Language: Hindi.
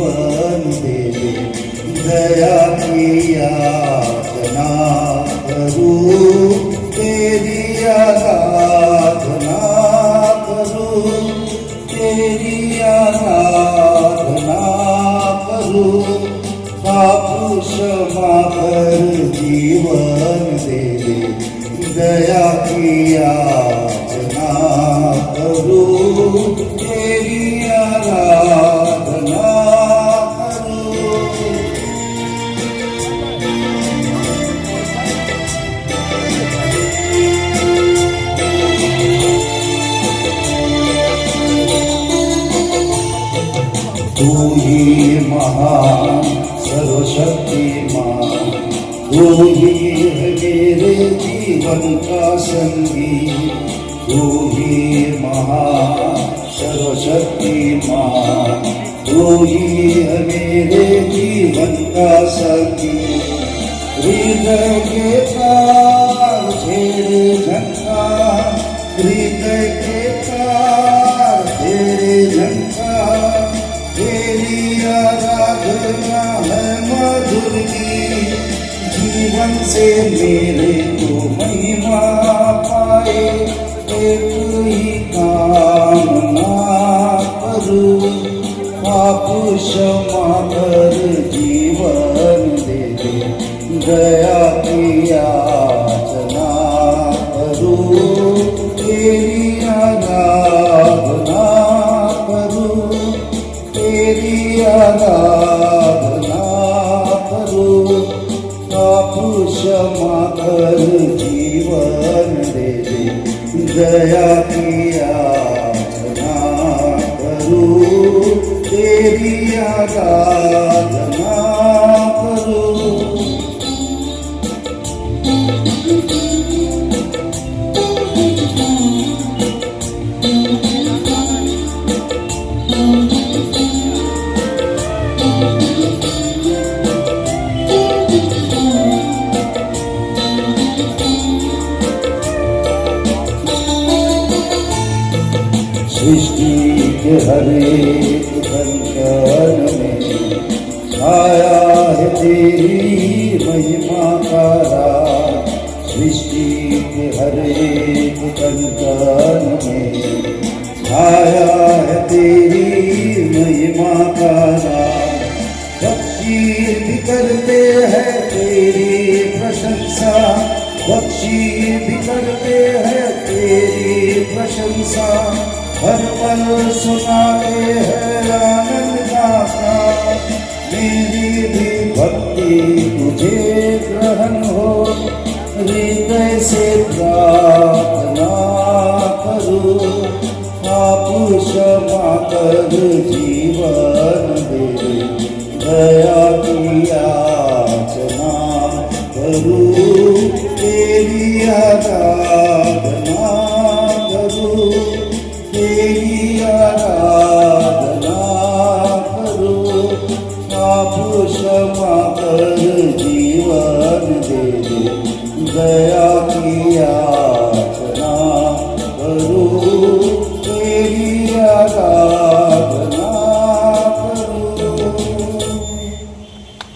जीवन दे दे, दया की याचना करूं, तेरी आराधना करूं, तेरी आराधना करूं, पाप क्षमा कर जीवन दे दे, दया की याचना करूं, तेरी आराधना करूं। तू ही महान सर्वशक्तिमान, तू ही है मेरे जीवन का संगी, तू ही महान सर्वशक्तिमान, तू ही है मेरे जीवन का संगी। हृदय के तार छेड़े झंकार, हृदय के तार छेड़े झंकार, तेरी आराधना है मधुर गीत, जीवन से मेरे तो महिमा पाए, एक ही कामना करूं, पाप क्षमा कर जीवन दे दे, दया की याचना करूं, तेरी आराधना करूं, तेरी आराधना करूं, पाप क्षमा कर जीवन दे दे, दया की याचना करूं, तेरी आराधना करूं। सृष्टि के हर एक कंकण में छाया है तेरी महिमा का राज, सृष्टि के हर एक कंकण में छाया है तेरी महिमा का राज। पक्षी भी करते हैं तेरी प्रशंसा, पक्षी भी करते हैं तेरी प्रशंसा, हर पल सुनाते हैं आनंद गाथा। मेरी भी भक्ति तुझे ग्रहण हो, हृदय से प्रार्थना करूं, पाप क्षमा कर जीवन दे दे, दया की याचना करूं, तेरी आराधना करूं, तेरी आराधना करूं, पाप क्षमा कर जीवन दे दे, दया की